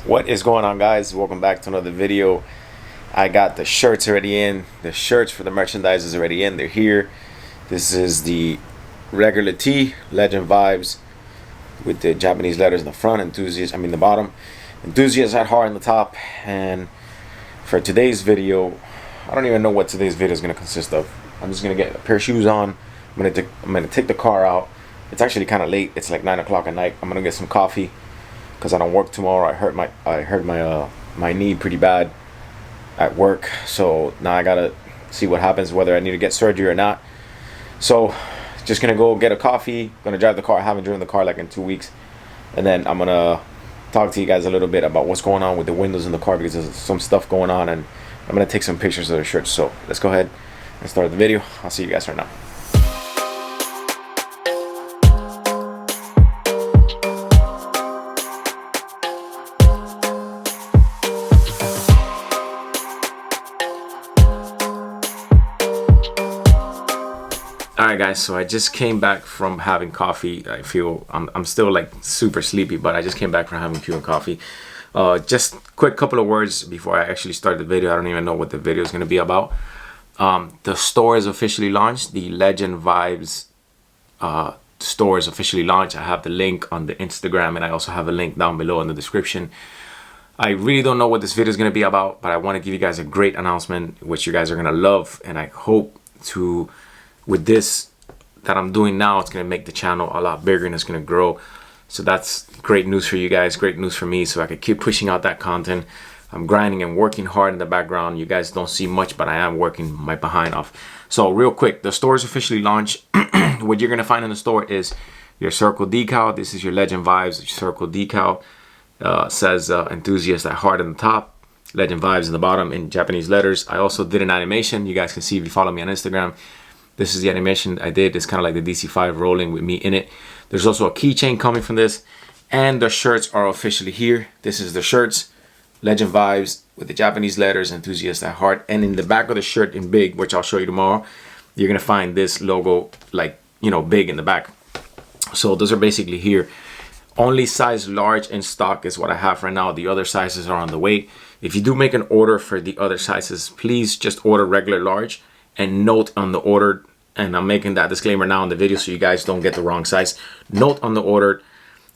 What is going on, guys? Welcome back to another video. I got the shirts already in. The shirts for the merchandise is already in. They're here. This is the regular tee, Legend Vibes, with the Japanese letters in the front, the bottom, Enthusiast at heart on the top. And for today's video, I don't even know what today's video is going to consist of. I'm just going to get a pair of shoes on. I'm gonna take the car out. It's actually kind of late. It's like 9 o'clock at night. I'm gonna get some coffee because I don't work tomorrow. I hurt my knee pretty bad at work, so now I gotta see what happens, whether I need to get surgery or not. So just gonna go get a coffee, gonna drive the car. I haven't driven the car like in 2 weeks, and then I'm gonna talk to you guys a little bit about what's going on with the windows in the car, because there's some stuff going on, and I'm gonna take some pictures of the shirts. So let's go ahead and start the video. I'll see you guys right now. Alright guys, so I just came back from having coffee. I feel I'm still like super sleepy, but I just came back from having tea and coffee. Just quick couple of words before I actually start the video. I don't even know what the video is going to be about. The store is officially launched. The Legend Vibes store is officially launched. I have the link on the Instagram, and I also have a link down below in the description. I really don't know what this video is going to be about, but I want to give you guys a great announcement which you guys are going to love, and I hope to, with this that I'm doing now, it's going to make the channel a lot bigger and it's going to grow. So that's great news for you guys, great news for me, so I can keep pushing out that content. I'm grinding and working hard in the background. You guys don't see much, but I am working my behind off. So real quick, the store is officially launched. What you're going to find in the store is your circle decal. This is your Legend Vibes circle decal. Says Enthusiast at heart on the top, Legend Vibes in the bottom in Japanese letters. I also did an animation. You guys can see if you follow me on Instagram. This is the animation I did. It's kind of like the DC5 rolling with me in it. There's also a keychain coming from this, and the shirts are officially here. This is the shirts, Legend Vibes with the Japanese letters, Enthusiast at heart. And in the back of the shirt in big, which I'll show you tomorrow, you're gonna find this logo, like, you know, big in the back. So those are basically here. Only size large in stock is what I have right now. The other sizes are on the way. If you do make an order for the other sizes, please just order regular large and note on the order, and I'm making that disclaimer now in the video so you guys don't get the wrong size. Note on the order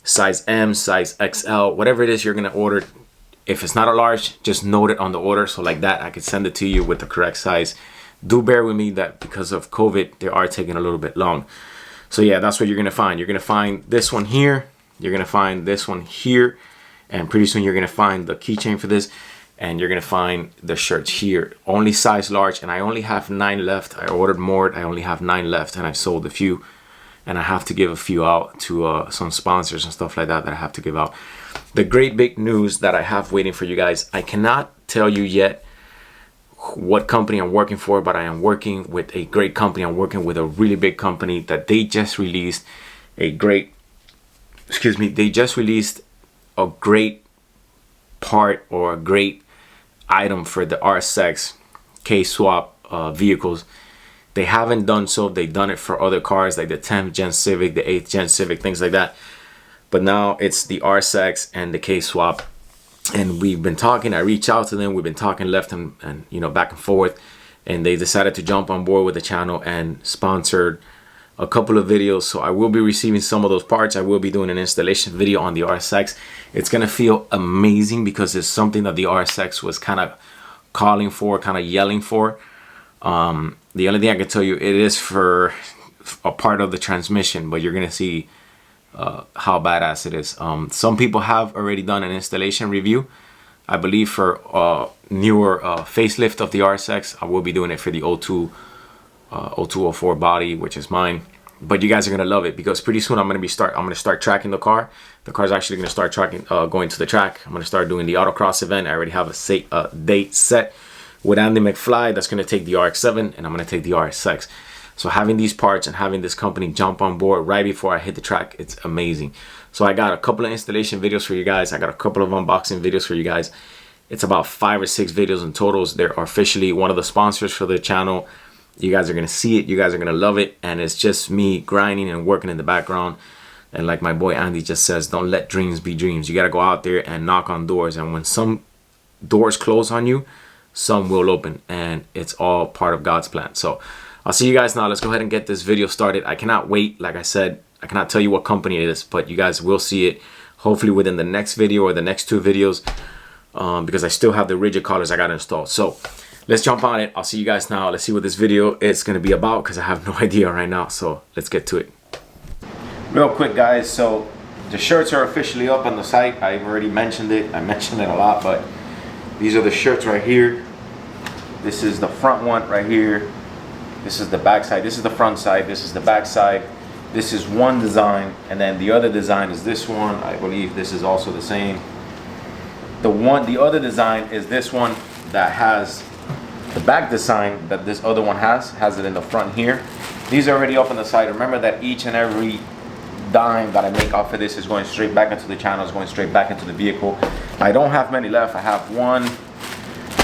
size M, size XL, whatever it is you're gonna order. If it's not a large, just note it on the order, so like that I can send it to you with the correct size. Do bear with me that because of COVID they are taking a little bit long. So yeah, that's what you're gonna find. You're gonna find this one here, you're gonna find this one here, and pretty soon you're gonna find the keychain for this, and you're gonna find the shirts here. Only size large, and I only have 9 left. I ordered more, I only have 9 left, and I've sold a few, and I have to give a few out to some sponsors and stuff like that I have to give out. The great big news that I have waiting for you guys, I cannot tell you yet what company I'm working for, but I am working with a great company. I'm working with a really big company that they just released a great, they just released a great part or a great item for the RSX K-swap vehicles. They haven't done so. They've done it for other cars like the 10th gen Civic, the 8th gen Civic, things like that. But now it's the RSX and the K-swap, and we've been talking. I reached out to them. We've been talking left and you know, back and forth, and they decided to jump on board with the channel and sponsored a couple of videos. So I will be receiving some of those parts. I will be doing an installation video on the RSX. It's gonna feel amazing because it's something that the RSX was kind of calling for, kind of yelling for. The only thing I can tell you, it is for a part of the transmission, but you're gonna see how badass it is. Some people have already done an installation review, I believe, for newer facelift of the RSX. I will be doing it for the 0204 body, which is mine. But you guys are gonna love it because pretty soon I'm gonna start tracking the car. The car's actually gonna start tracking, going to the track. I'm gonna start doing the autocross event. I already have a date set with Andy McFly. That's gonna take the RX-7, and I'm gonna take the RSX. So having these parts and having this company jump on board right before I hit the track, it's amazing. So I got a couple of installation videos for you guys. I got a couple of unboxing videos for you guys. It's about 5 or 6 videos in totals. They're officially one of the sponsors for the channel. You guys are gonna see it, you guys are gonna love it, and it's just me grinding and working in the background And like my boy Andy just says, don't let dreams be dreams. You got to go out there and knock on doors. And when some doors close on you, some will open. And it's all part of God's plan. So I'll see you guys now. Let's go ahead and get this video started. I cannot wait. Like I said, I cannot tell you what company it is, but you guys will see it hopefully within the next video or the next 2 videos, because I still have the rigid collars I got installed. So let's jump on it. I'll see you guys now. Let's see what this video is going to be about, because I have no idea right now. So let's get to it. Real quick, guys, so the shirts are officially up on the site. I've already mentioned it. I mentioned it a lot, but these are the shirts right here. This is the front one right here. This is the back side. This is the front side. This is the back side. This is one design, and then the other design is this one. I believe this is also the same. The other design is this one that has the back design that this other one has it in the front here. These are already up on the site. Remember that each and every dime that I make off of this is going straight back into the channel, is going straight back into the vehicle. I don't have many left. I have 1,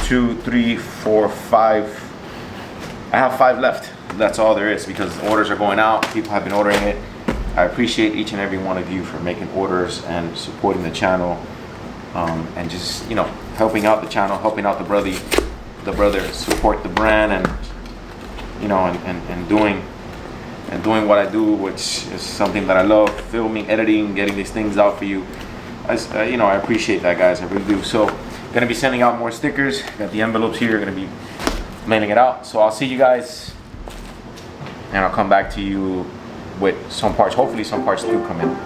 2, 3, 4, 5. I have 5 left. That's all there is, because orders are going out. People have been ordering it. I appreciate each and every one of you for making orders and supporting the channel, and just, you know, helping out the channel, helping out the brother support the brand, and, you know, and doing what I do, which is something that I love, filming, editing, getting these things out for you. You know, I appreciate that, guys. I really do. So gonna be sending out more stickers. Got the envelopes here, gonna be mailing it out. So I'll see you guys, and I'll come back to you with some parts. Hopefully some parts do come in.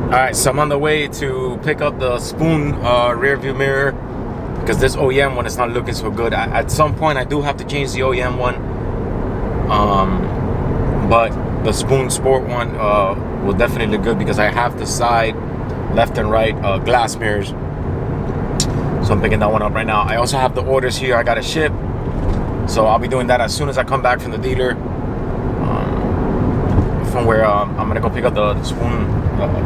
Alright, so I'm on the way to pick up the Spoon rear view mirror, because this OEM one is not looking so good. At some point I do have to change the OEM one, but the Spoon Sport one will definitely look good, because I have the side left and right glass mirrors. So I'm picking that one up right now. I also have the orders here I gotta ship, so I'll be doing that as soon as I come back from the dealer, from where I'm gonna go pick up the Spoon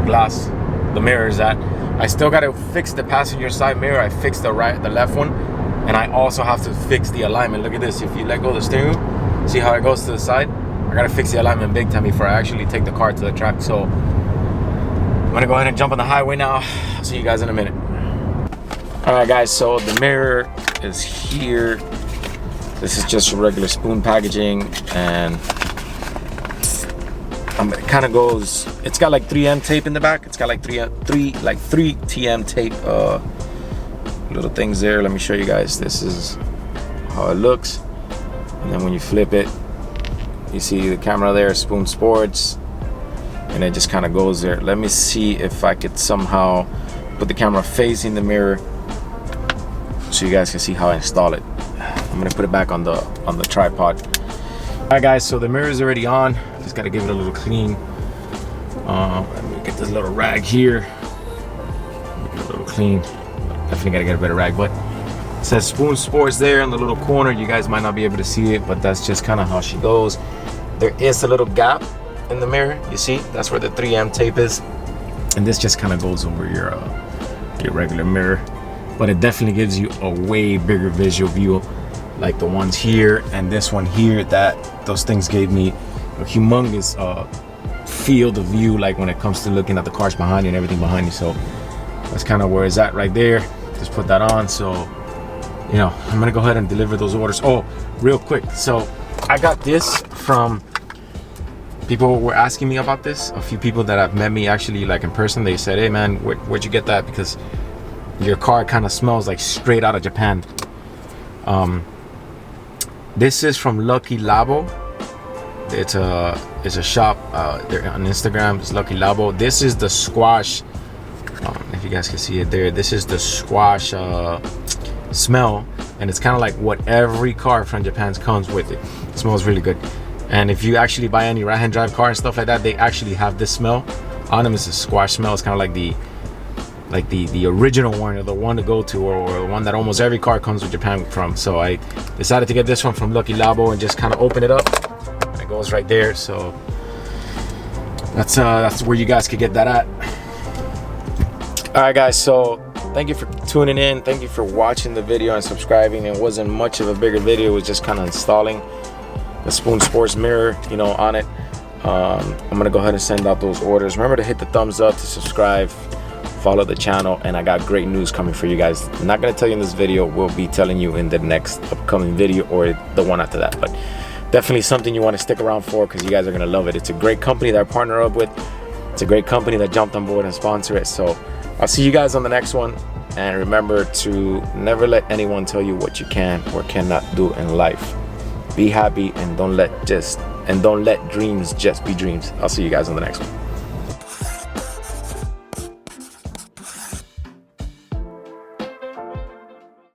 glass, the mirrors. That I still gotta fix the passenger side mirror. I fixed the left one, and I also have to fix the alignment. Look at this. If you let go of the steering wheel, see how it goes to the side? I gotta fix the alignment big time before I actually take the car to the track. So I'm gonna go ahead and jump on the highway now. I'll see you guys in a minute. All right, guys, so the mirror is here. This is just regular Spoon packaging, and it kind of goes, it's got like 3M tape in the back. It's got like 3 TM tape little things there. Let me show you guys. This is how it looks, and then when you flip it, you see the camera there, Spoon Sports, and it just kind of goes there. Let me see if I could somehow put the camera facing the mirror so you guys can see how I install it. I'm gonna put it back on the tripod. All right, guys, so the mirror is already on. Just gotta give it a little clean. Let me get this little rag here. Make it a little clean. Definitely gotta get a better rag, but it says Spoon Sports there in the little corner. You guys might not be able to see it, but that's just kind of how she goes. There is a little gap in the mirror. You see, that's where the 3M tape is, and this just kind of goes over your regular mirror. But it definitely gives you a way bigger visual view, like the ones here and this one here. Those things gave me a humongous field of view, like when it comes to looking at the cars behind you and everything behind you. So that's kind of where it's at right there. Just put that on. So, you know, I'm gonna go ahead and deliver those orders. Oh, real quick, so I got this from people were asking me about this. A few people that have met me actually, like in person, they said, hey man, where'd you get that? Because your car kind of smells like straight out of Japan. This is from Lucky Labo. It's a shop there on Instagram. It's Lucky Labo. This is the squash. If you guys can see it there, this is the squash smell. and it's kind of like what every car from Japan comes with it. It smells really good. And if you actually buy any right-hand drive car and stuff like that, they actually have this smell on them. It's a squash smell. It's kind of like the original one, or the one to go to, or the one that almost every car comes with Japan from. So I decided to get this one from Lucky Labo and just kind of open it up. And it goes right there. So that's where you guys could get that at. All right, guys. So thank you for tuning in. Thank you for watching the video and subscribing. It wasn't much of a bigger video. It was just kind of installing the Spoon Sports mirror, you know, on it. I'm gonna go ahead and send out those orders. Remember to hit the thumbs up, to subscribe, follow the channel, and I got great news coming for you guys. I'm not gonna tell you in this video. We'll be telling you in the next upcoming video, or the one after that. But definitely something you want to stick around for, because you guys are gonna love it. It's a great company that I partner up with. It's a great company that jumped on board and sponsor it. So I'll see you guys on the next one. And remember to never let anyone tell you what you can or cannot do in life. Be happy, and don't let dreams just be dreams. I'll see you guys on the next one.